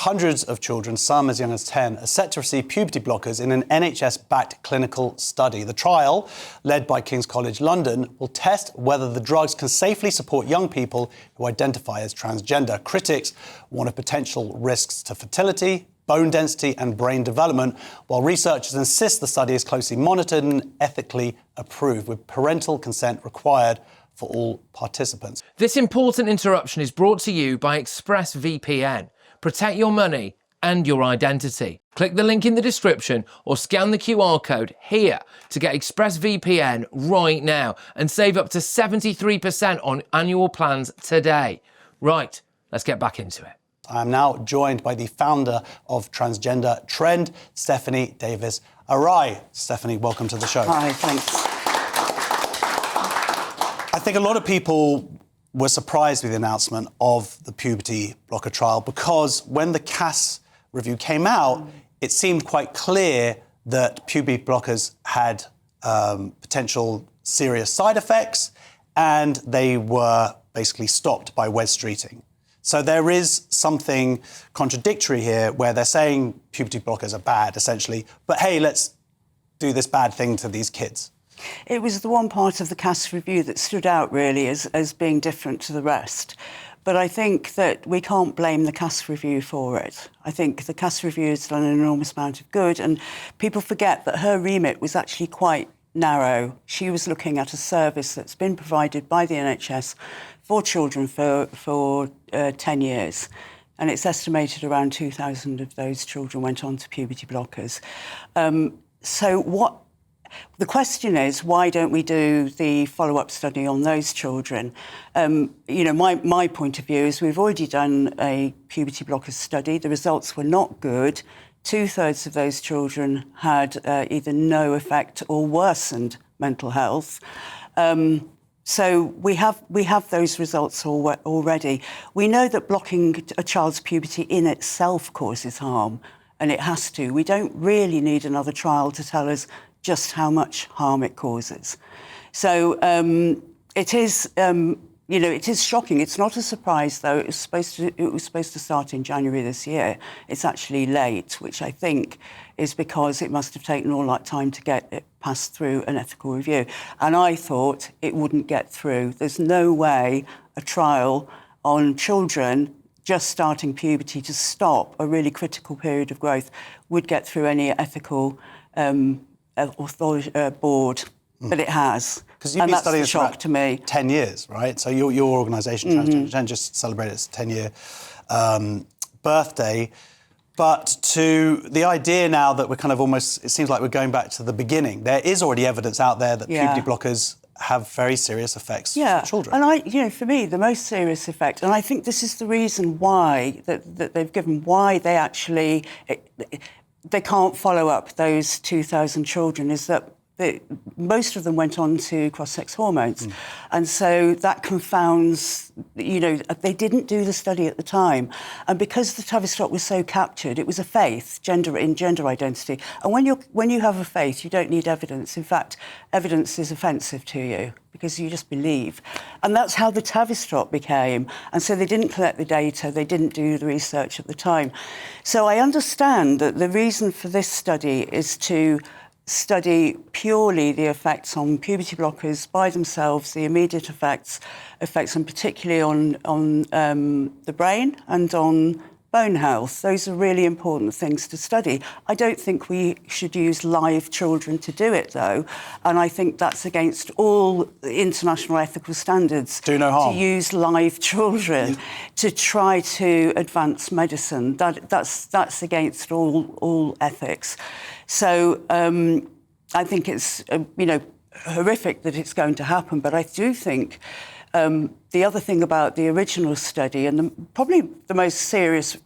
hundreds of children, some as young as 10, are set to receive puberty blockers in an NHS-backed clinical study. The trial, led by King's College London, will test whether the drugs can safely support young people who identify as transgender. Critics warn of potential risks to fertility, bone density and brain development, while researchers insist the study is closely monitored and ethically approved, with parental consent required for all participants. This important interruption is brought to you by ExpressVPN. Protect your money and your identity. Click the link in the description or scan the QR code here to get ExpressVPN right now and save up to 73% on annual plans today. Right, let's get back into it. I am now joined by the founder of Transgender Trent Stephanie Davies-Arai. Stephanie, welcome to the show. Hi, thanks. I think a lot of people were surprised with the announcement of the puberty blocker trial because when the CAS review came out, it seemed quite clear that puberty blockers had potential serious side effects and they were basically stopped by Wes Streeting. So there is something contradictory here where they're saying puberty blockers are bad, essentially, but hey, let's do this bad thing to these kids. It was the one part of the CAS review that stood out, really, as being different to the rest. But I think that we can't blame the CAS review for it. I think the CAS review has done an enormous amount of good, and people forget that her remit was actually quite narrow. She was looking at a service that's been provided by the NHS for children for 10 years. And it's estimated around 2,000 of those children went on to puberty blockers. The question is, why don't we do the follow-up study on those children? My point of view is we've already done a puberty blocker study. The results were not good. 2/3 of those children had either no effect or worsened mental health. So we have those results already. We know that blocking a child's puberty in itself causes harm, and it has to. We don't really need another trial to tell us just how much harm it causes. So it is, it is shocking. It's not a surprise, though. It was supposed to start in January this year. It's actually late, which I think is because it must have taken all that time to get it passed through an ethical review. And I thought it wouldn't get through. There's no way a trial on children just starting puberty to stop a really critical period of growth would get through any ethical board, but it has. Because you've been studying this shock to me. 10 years, right? So your organisation, Transgender Trent, just celebrated its 10-year birthday. But to the idea now that we're kind of almost, it seems like we're going back to the beginning. There is already evidence out there that puberty blockers have very serious effects for children. And for me, the most serious effect, and I think this is the reason why that they've given, why they actually... they can't follow up those 2,000 children, is that most of them went on to cross-sex hormones. And so that confounds, they didn't do the study at the time. And because the Tavistock was so captured, it was a faith, gender identity. And when you have a faith, you don't need evidence. In fact, evidence is offensive to you because you just believe. And that's how the Tavistock became. And so they didn't collect the data, they didn't do the research at the time. So I understand that the reason for this study is to study purely the effects on puberty blockers by themselves, the immediate effects and particularly on the brain and on bone health. Those are really important things to study. I don't think we should use live children to do it, though, and I think that's against all international ethical standards. Do no harm. To use live children to try to advance medicine. That's against all ethics. So I think it's horrific that it's going to happen, but I do think the other thing about the original study, and probably the most serious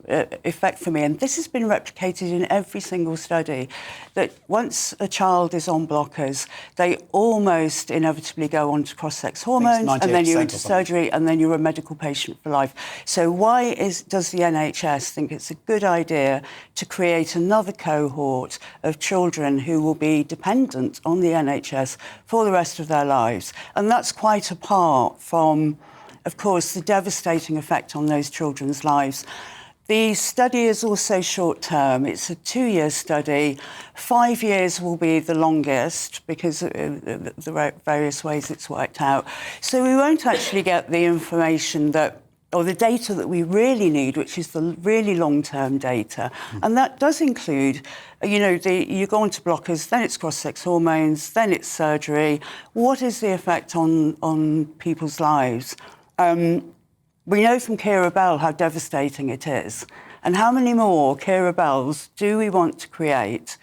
effect for me, and this has been replicated in every single study, that once a child is on blockers, they almost inevitably go on to cross-sex hormones, and then you're into surgery, and then you're a medical patient for life. So why does the NHS think it's a good idea to create another cohort of children who will be dependent on the NHS for the rest of their lives? And that's quite apart from, of course, the devastating effect on those children's lives. The study is also short-term. It's a 2-year study. 5 years will be the longest because of the various ways it's worked out. So we won't actually get the information or the data that we really need, which is the really long-term data. And that does include, you go on to blockers, then it's cross-sex hormones, then it's surgery. What is the effect on people's lives? We know from Keira Bell how devastating it is. And how many more Keira Bells do we want to create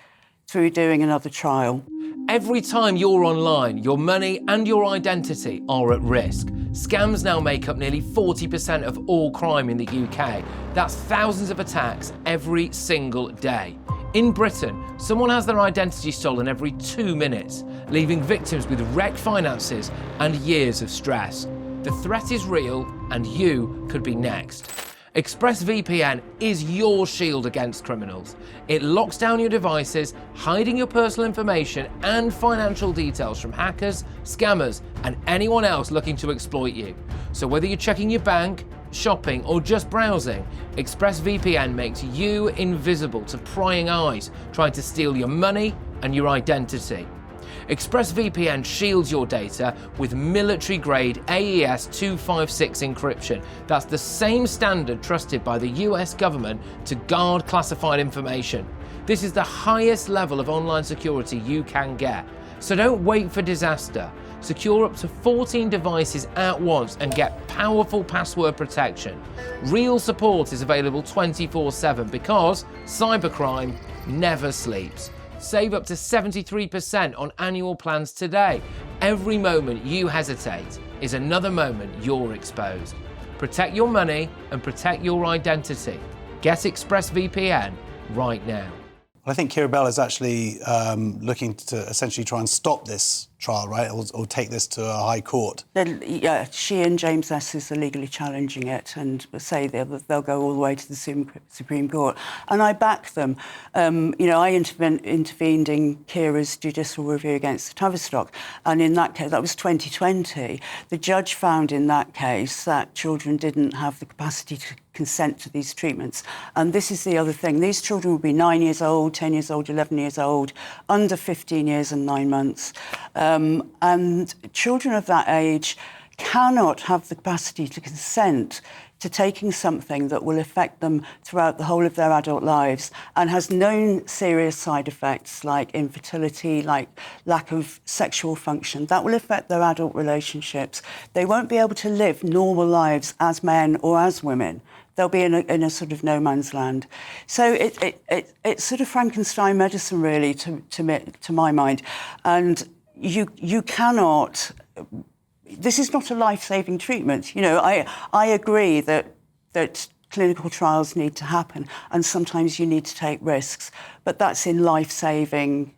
through doing another trial? Every time you're online, your money and your identity are at risk. Scams now make up nearly 40% of all crime in the UK. That's thousands of attacks every single day. In Britain, someone has their identity stolen every 2 minutes, leaving victims with wrecked finances and years of stress. The threat is real, and you could be next. ExpressVPN is your shield against criminals. It locks down your devices, hiding your personal information and financial details from hackers, scammers, and anyone else looking to exploit you. So whether you're checking your bank, shopping, or just browsing, ExpressVPN makes you invisible to prying eyes trying to steal your money and your identity. ExpressVPN shields your data with military-grade AES 256 encryption. That's the same standard trusted by the US government to guard classified information. This is the highest level of online security you can get. So don't wait for disaster. Secure up to 14 devices at once and get powerful password protection. Real support is available 24/7 because cybercrime never sleeps. Save up to 73% on annual plans today. Every moment you hesitate is another moment you're exposed. Protect your money and protect your identity. Get ExpressVPN right now. Well, I think Keira Bell is actually looking to essentially try and stop this trial, right, or take this to a high court. Yeah, she and James Esses are legally challenging it and say they'll go all the way to the Supreme Court. And I back them. I intervened in Keira's judicial review against the Tavistock, and in that case, that was 2020, the judge found in that case that children didn't have the capacity to consent to these treatments. And this is the other thing. These children will be 9 years old, 10 years old, 11 years old, under 15 years and 9 months. And children of that age cannot have the capacity to consent to taking something that will affect them throughout the whole of their adult lives and has known serious side effects like infertility, like lack of sexual function. That will affect their adult relationships. They won't be able to live normal lives as men or as women. They'll be in a sort of no man's land. So it's sort of Frankenstein medicine, really, to my mind. And you cannot. This is not a life-saving treatment. I agree that clinical trials need to happen, and sometimes you need to take risks, but that's in life-saving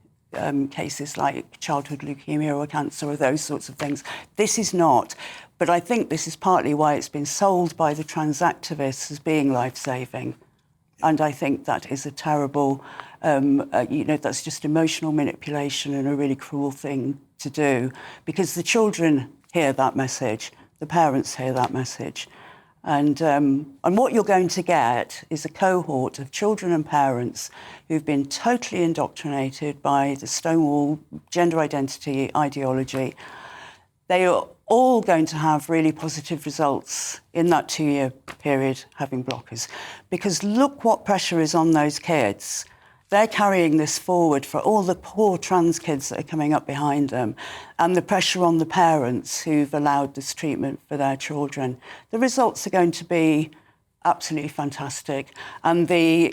cases like childhood leukemia or cancer or those sorts of things. This is not. But I think this is partly why it's been sold by the trans activists as being life-saving. And I think that is a terrible, that's just emotional manipulation and a really cruel thing to do, because the children hear that message, the parents hear that message. And what you're going to get is a cohort of children and parents who've been totally indoctrinated by the Stonewall gender identity ideology. They are all going to have really positive results in that 2-year period having blockers. Because look what pressure is on those kids. They're carrying this forward for all the poor trans kids that are coming up behind them, and the pressure on the parents who've allowed this treatment for their children. The results are going to be absolutely fantastic. And the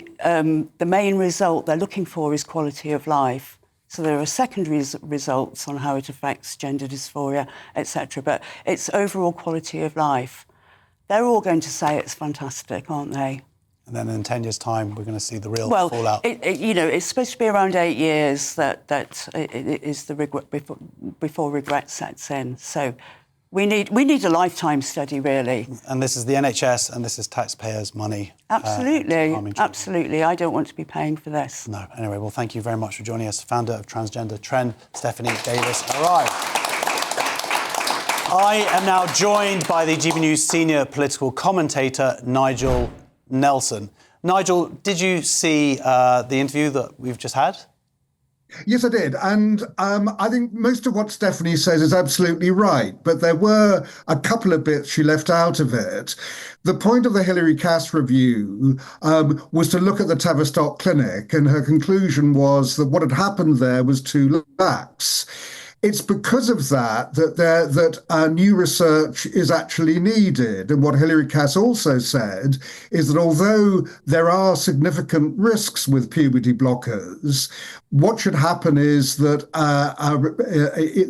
main result they're looking for is quality of life. So there are secondary results on how it affects gender dysphoria, etc. But it's overall quality of life. They're all going to say it's fantastic, aren't they? And then in 10 years' time, we're going to see the real fallout. It's supposed to be around 8 years that it is the regret before regret sets in. So we need a lifetime study, really. And this is the NHS, and this is taxpayers' money. Absolutely, absolutely. I don't want to be paying for this. No. Anyway, well, thank you very much for joining us, founder of Transgender Trent Stephanie Davies-Arai. I am now joined by the GBNews senior political commentator, Nigel Nelson. Nigel, did you see the interview that we've just had? Yes, I did. And I think most of what Stephanie says is absolutely right. But there were a couple of bits she left out of it. The point of the Hilary Cass review was to look at the Tavistock Clinic, and her conclusion was that what had happened there was too lax. It's because of that new research is actually needed. And what Hilary Cass also said is that although there are significant risks with puberty blockers, what should happen is that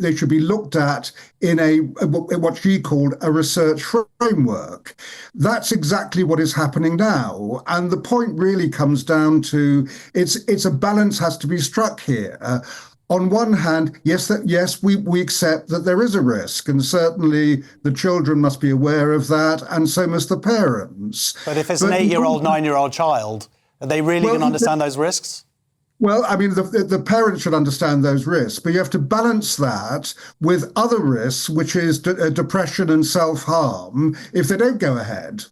they should be looked at in what she called a research framework. That's exactly what is happening now. And the point really comes down to it's a balance has to be struck here. On one hand, yes, we accept that there is a risk, and certainly the children must be aware of that, and so must the parents. But if it's an 8-year-old, 9-year-old child, are they really going to understand those risks? Well, I mean, the parents should understand those risks, but you have to balance that with other risks, which is depression and self-harm, if they don't go ahead.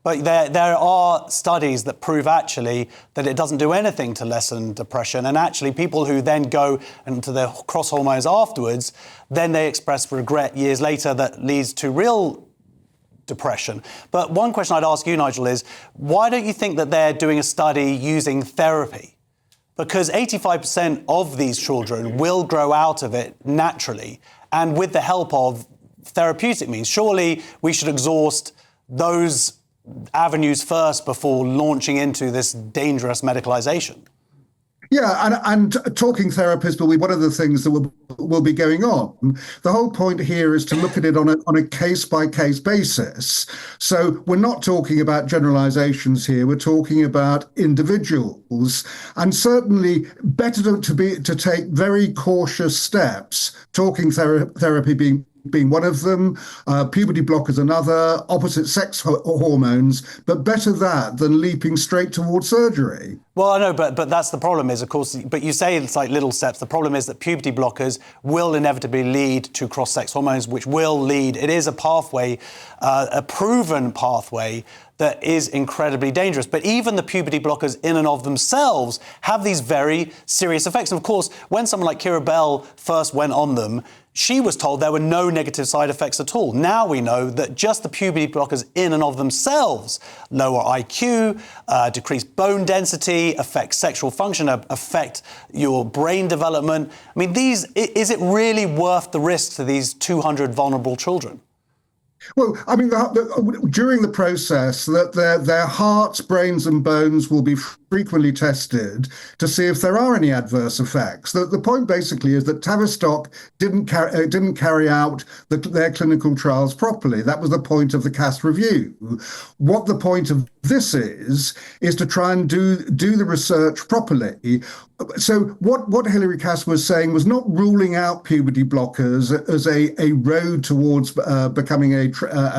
But there are studies that prove actually that it doesn't do anything to lessen depression. And actually people who then go into their cross hormones afterwards, then they express regret years later that leads to real depression. But one question I'd ask you, Nigel, is why don't you think that they're doing a study using therapy? Because 85% of these children will grow out of it naturally and with the help of therapeutic means. Surely we should exhaust those avenues first before launching into this dangerous medicalisation. Yeah, and talking therapists will be one of the things that will be going on. The whole point here is to look at it on a case-by-case basis. So we're not talking about generalizations here. We're talking about individuals, and certainly better to take very cautious steps. Talking therapy being one of them, puberty blockers another, opposite sex hormones, but better that than leaping straight towards surgery. Well, I know, but that's the problem is, of course, but you say it's like little steps. The problem is that puberty blockers will inevitably lead to cross-sex hormones, which will lead, it is a pathway, a proven pathway that is incredibly dangerous. But even the puberty blockers in and of themselves have these very serious effects. And of course, when someone like Kira Bell first went on them, she was told there were no negative side effects at all. Now we know that just the puberty blockers in and of themselves lower IQ, decrease bone density, affect sexual function, affect your brain development. I mean, is it really worth the risk to these 200 vulnerable children? Well, I mean, during the process, that their hearts, brains and bones will be frequently tested to see if there are any adverse effects. The point basically is that Tavistock didn't carry out their clinical trials properly. That was the point of the Cass review. What the point of this is to try and do the research properly. So what Hilary Cass was saying was not ruling out puberty blockers as a road towards becoming a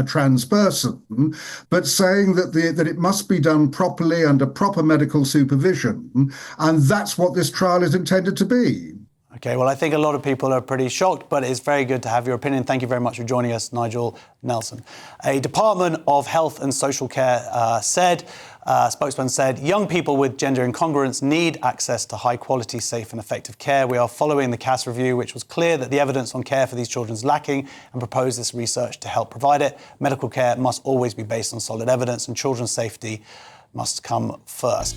trans person, but saying that it must be done properly under proper medical supervision, and that's what this trial is intended to be. OK, well, I think a lot of people are pretty shocked, but it's very good to have your opinion. Thank you very much for joining us, Nigel Nelson. A Department of Health and Social Care spokesman said, young people with gender incongruence need access to high quality, safe and effective care. We are following the Cass review, which was clear that the evidence on care for these children is lacking, and propose this research to help provide it. Medical care must always be based on solid evidence, and children's safety must come first.